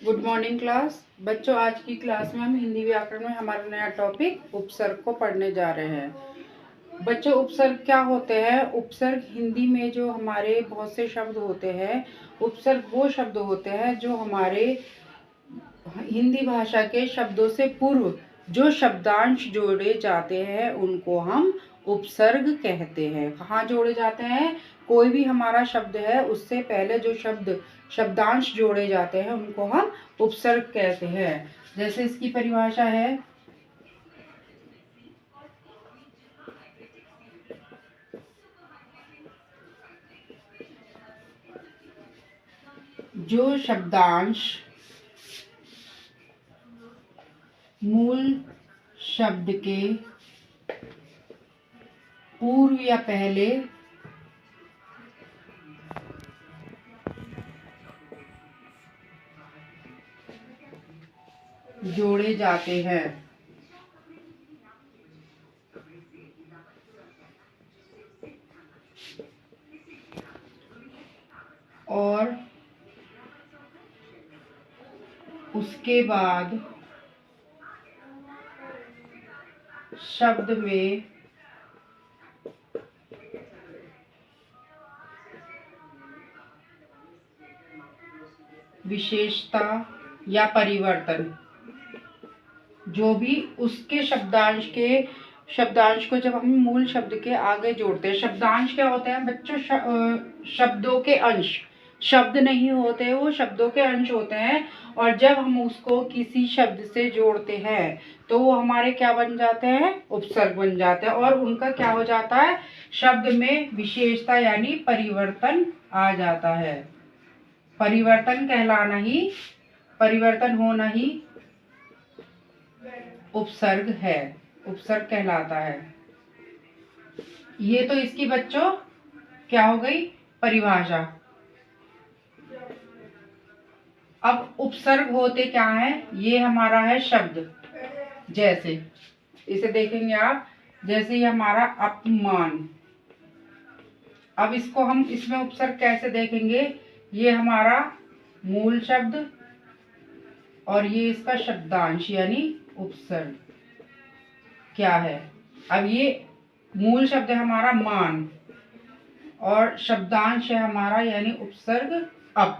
Good morning class. बच्चों, आज की क्लास में हम हिंदी व्याकरण में हमारा नया टॉपिक उपसर्ग को पढ़ने जा रहे हैं। बच्चों, उपसर्ग क्या होते हैं? उपसर्ग हिंदी में जो हमारे बहुत से शब्द होते हैं, उपसर्ग वो शब्द होते हैं जो हमारे हिंदी भाषा के शब्दों से पूर्व जो शब्दांश जोड़े जाते हैं उनको हम उपसर्ग कहते हैं। कहाँ जोड़े जाते हैं? कोई भी हमारा शब्द है उससे पहले जो शब्दांश जोड़े जाते हैं उनको हम उपसर्ग कहते हैं। जैसे इसकी परिभाषा है, जो शब्दांश मूल शब्द के पूर्व या पहले जोड़े जाते हैं और उसके बाद शब्द में विशेषता या परिवर्तन, जो भी उसके शब्दांश को जब हम मूल शब्द के आगे जोड़ते हैं। शब्दांश क्या होते हैं बच्चों? शब्दों के अंश। शब्द नहीं होते, वो शब्दों के अंश होते हैं। और जब हम उसको किसी शब्द से जोड़ते हैं तो वो हमारे क्या बन जाते हैं? उपसर्ग बन जाते हैं। और उनका क्या हो जाता है? शब्द में विशेषता यानी परिवर्तन आ जाता है। परिवर्तन होना ही उपसर्ग है, उपसर्ग कहलाता है। ये तो इसकी बच्चों क्या हो गई? परिभाषा। अब उपसर्ग होते क्या है? ये हमारा है शब्द। जैसे इसे देखेंगे आप, जैसे ये हमारा अपमान। अब इसको हम इसमें उपसर्ग कैसे देखेंगे? ये हमारा मूल शब्द और ये इसका शब्दांश यानी उपसर्ग क्या है? अब ये मूल शब्द है हमारा मान और शब्दांश है हमारा यानी उपसर्ग अप।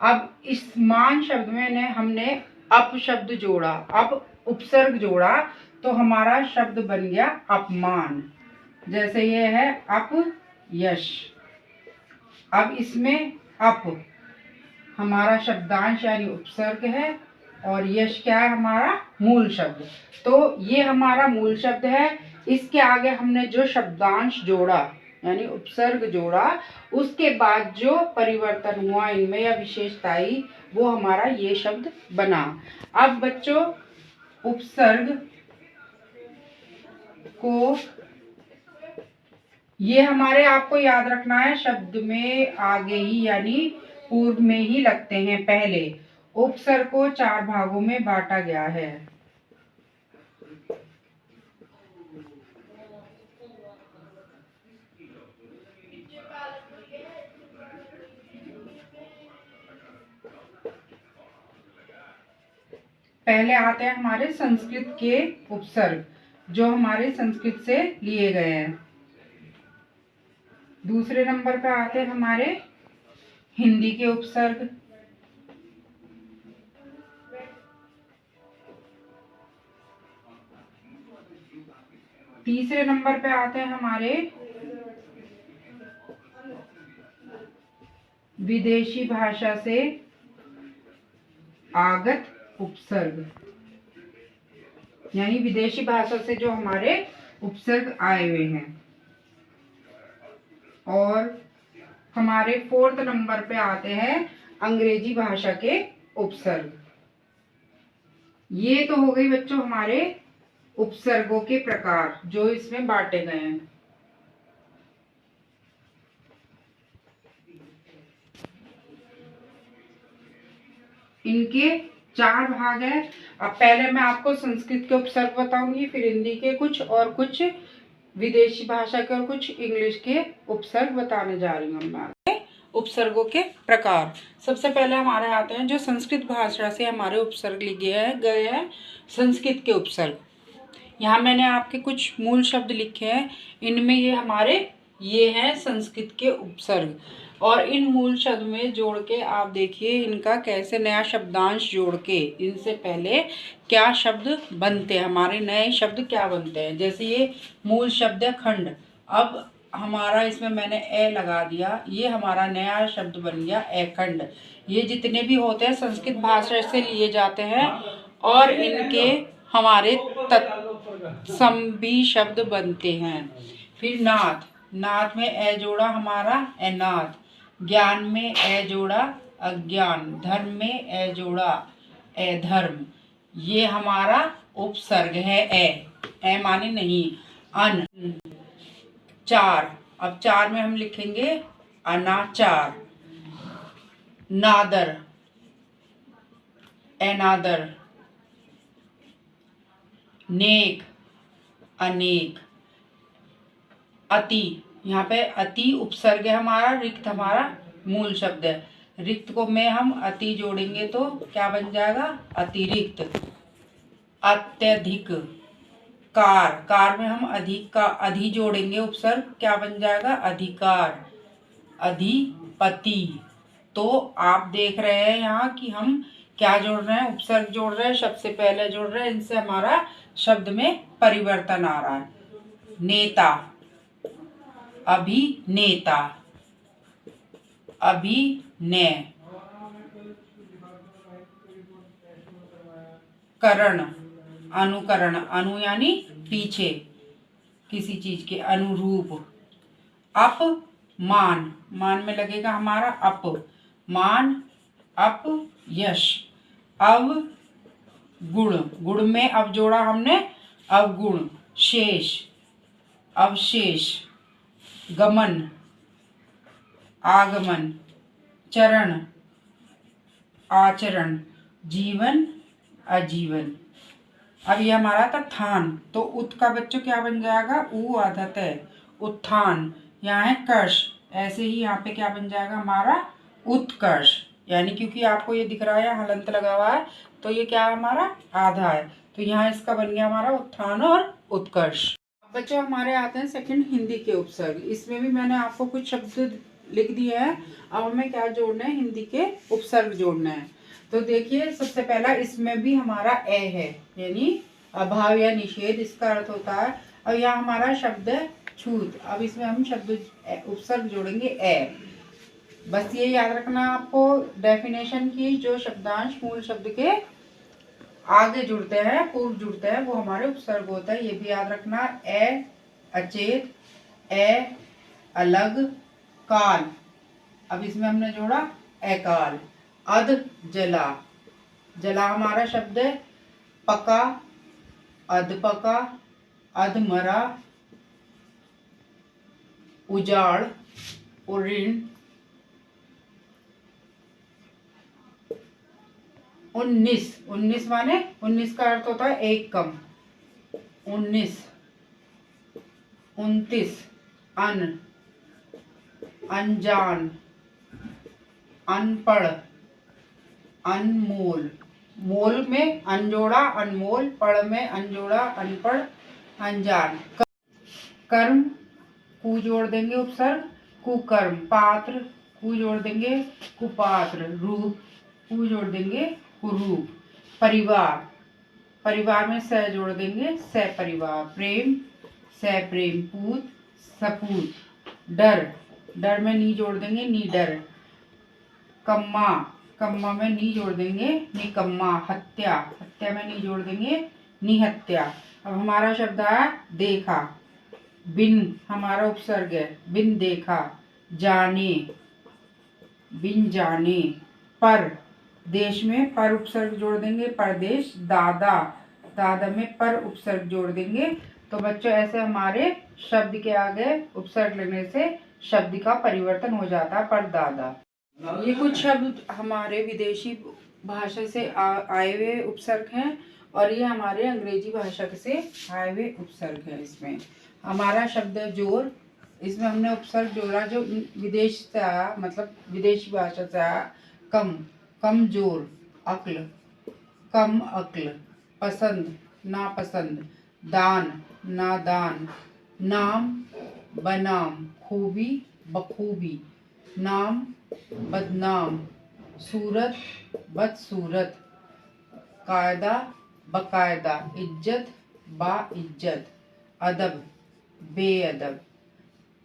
अब इस मान शब्द में हमने अप शब्द जोड़ा, अब उपसर्ग जोड़ा तो हमारा शब्द बन गया अपमान। जैसे ये है अपयश। अब इसमें अप हमारा शब्दांश यानी उपसर्ग है और यश क्या है? हमारा मूल शब्द। तो ये हमारा मूल शब्द है। इसके आगे हमने जो शब्दांश जोड़ा यानी उपसर्ग जोड़ा, उसके बाद जो परिवर्तन हुआ इनमें या विशेषता आई, वो हमारा ये शब्द बना। अब बच्चों, उपसर्ग को ये हमारे आपको याद रखना है, शब्द में आगे ही यानी पूर्व में ही लगते हैं पहले। उपसर्ग को 4 भागों में बांटा गया है। पहले आते हैं हमारे संस्कृत के उपसर्ग, जो हमारे संस्कृत से लिए गए हैं। दूसरे नंबर पे आते हैं हमारे हिंदी के उपसर्ग। तीसरे नंबर पे आते हैं हमारे विदेशी भाषा से आगत उपसर्ग, यानी विदेशी भाषा से जो हमारे उपसर्ग आए हुए हैं। और हमारे 4th नंबर पे आते हैं अंग्रेजी भाषा के उपसर्ग। ये तो हो गई बच्चों हमारे उपसर्गों के प्रकार जो इसमें बांटे गए हैं। इनके 4 भाग हैं। अब पहले मैं आपको संस्कृत के उपसर्ग बताऊंगी, फिर हिंदी के कुछ और कुछ विदेशी भाषा के और कुछ इंग्लिश के उपसर्ग बताने जा रही हूँ मैं। उपसर्गों के प्रकार। सबसे पहले हमारे आते हैं जो संस्कृत भाषा से हमारे उपसर्ग लिए गए हैं, संस्कृत के उपसर्ग। यहाँ मैंने आपके कुछ मूल शब्द लिखे हैं, इनमें ये हैं संस्कृत के उपसर्ग। और इन मूल शब्द में जोड़ के आप देखिए इनका कैसे नया शब्दांश जोड़ के इनसे पहले क्या शब्द बनते हैं, हमारे नए शब्द क्या बनते हैं। जैसे ये मूल शब्द है खंड, अब हमारा इसमें मैंने ए लगा दिया, ये हमारा नया शब्द बन गया एखंड। ये जितने भी होते हैं संस्कृत भाषा से लिए जाते हैं और इनके हमारे तत्सम शब्द बनते हैं। फिर नाथ, नाथ में ए जोड़ा हमारा अनाथ, ज्ञान में ए जोड़ा अज्ञान, धर्म में ए जोड़ा अधर्म। ये हमारा उपसर्ग है ए माने नहीं। अन, चार, अब चार में हम लिखेंगे अनाचार, नादर अनादर, नेक अनेक, अति, यहाँ पे अति उपसर्ग है हमारा, रिक्त हमारा मूल शब्द है। रिक्त को में हम अति जोड़ेंगे तो क्या बन जाएगा अतिरिक्त। अत्यधिक, कार, कार में हम अधिक का अधि जोड़ेंगे उपसर्ग, क्या बन जाएगा अधिकार। अधिपति, तो आप देख रहे हैं यहाँ कि हम क्या जोड़ रहे हैं, उपसर्ग जोड़ रहे हैं, शब्द से पहले जोड़ रहे हैं, इनसे हमारा शब्द में परिवर्तन आ रहा है। नेता, अभिनेता, अभिनय, करण, अनुकरण, अनु यानी पीछे किसी चीज के अनुरूप। अपमान, मान में लगेगा हमारा अप, मान अप यश। अवगुण, गुण में अब जोड़ा हमने अवगुण। शेष, अवशेष। गमन, आगमन। चरण, आचरण। जीवन, आजीवन। अब ये हमारा था थान, तो उत का बच्चों क्या बन जाएगा ऊ आदत है उत्थान। यहाँ है कर्ष, ऐसे ही यहाँ पे क्या बन जाएगा हमारा उत्कर्ष, यानी क्योंकि आपको ये दिख रहा है हलंत लगा हुआ है तो ये क्या है हमारा आधा है, तो यहाँ इसका बन गया हमारा उत्थान और उत्कर्ष। बच्चों हमारे आते हैं सेकंड हिंदी के उपसर्ग। इसमें भी मैंने आपको कुछ शब्द लिख दिए हैं, अब हमें क्या जोड़ना है हिंदी के उपसर्ग जोड़ना है। तो देखिए सबसे पहला इसमें भी हमारा ए है, यानी अभाव या निषेध, इसका अर्थ होता है। और यहाँ हमारा शब्द है छूत, अब इसमें हम शब्द उपसर्ग जोड़ेंगे ए। बस ये याद रखना आपको डेफिनेशन की, जो शब्दांश मूल शब्द के आगे जुड़ते हैं पूर्व जुड़ते हैं वो हमारे उपसर्ग होता है, ये भी याद रखना। ए अचेत, ए अलग, काल, अब इसमें हमने जोड़ा अकाल। अध जला, जला हमारा शब्द है पका, अध पका, अध मरा, उजाड़, उऋण। 19, 19 माने 19 का अर्थ होता है एक कम। 19, 29, अन, अनजान, अनपढ़, अनमोल। मोल में अनजोड़ा अनमोल, पढ़ में अनजोड़ा अनपढ़, अनजान। कर्म, कु जोड़ देंगे उपसर्ग कुकर्म। पात्र, कु जोड़ देंगे कुपात्र। रूप, कु जोड़ देंगे कुरूप। परिवार, परिवार में स जोड़ देंगे सपरिवार। प्रेम, सप्रेम। पूत, सपूत। डर, डर में नी जोड़ देंगे निडर। कम्मा, कम्मा में नी जोड़ देंगे निकम्मा। हत्या, हत्या में नी जोड़ देंगे निहत्या। अब हमारा शब्द आया देखा, बिन हमारा उपसर्ग है बिन देखा। जाने, बिन जाने। पर, देश में पर उपसर्ग जोड़ देंगे परदेश। दादा, दादा में पर उपसर्ग जोड़ देंगे। तो बच्चों ऐसे हमारे शब्द के आगे उपसर्ग लेने से शब्द का परिवर्तन हो जाता है परदादा। ये कुछ शब्द हमारे विदेशी भाषा से आए हुए उपसर्ग हैं और ये हमारे अंग्रेजी भाषा से आए हुए उपसर्ग हैं। इसमें हमारा शब्द है जोर, इसमें हमने उपसर्ग जोड़ा जो विदेश से आया, मतलब विदेशी भाषा से आया। कम, कमजोर, अक्ल, कम अक्ल। पसंद, नापसंद। दान, नादान। नाम, बनाम। खूबी, बखूबी। नाम, बदनाम। सूरत, बदसूरत। कायदा, बकायदा। इज्जत, बाइज्जत। अदब, बेअदब।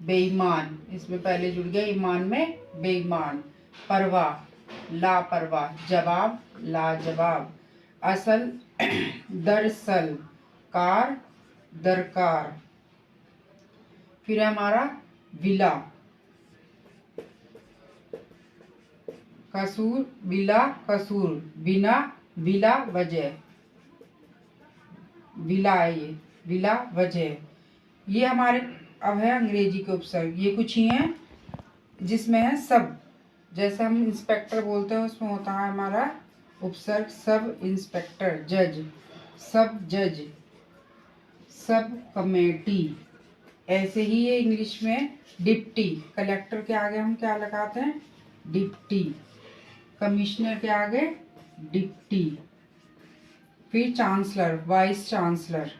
बेईमान, इसमें पहले जुड़ गया ईमान में बेईमान। परवाह, लापरवाह। जवाब, लाजवाब। असल, दरअसल। कार, दरकार। फिर हमारा विला, कसूर, विला, कसूर। बिना, विला वजह। विला है ये, विला वजह। ये हमारे अब है अंग्रेजी के उपसर्ग। ये कुछ ही हैं जिसमें है सब। जैसे हम इंस्पेक्टर बोलते हैं, उसमें होता है हमारा उपसर्ग सब इंस्पेक्टर। जज, सब जज। Sub committee. ऐसे ही ये इंग्लिश में डिप्टी, कलेक्टर के आगे हम क्या लगाते हैं? डिप्टी। कमिश्नर के आगे डिप्टी। फिर chancellor, vice chancellor.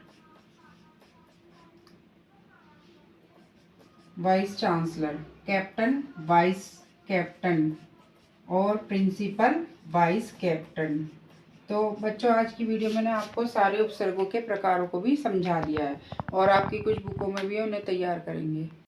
Vice chancellor. Captain, vice captain. और प्रिंसिपल, वाइस कैप्टन। तो बच्चों, आज की वीडियो मैंने आपको सारे उपसर्गों के प्रकारों को भी समझा दिया है, और आपकी कुछ बुकों में भी उन्हें तैयार करेंगे।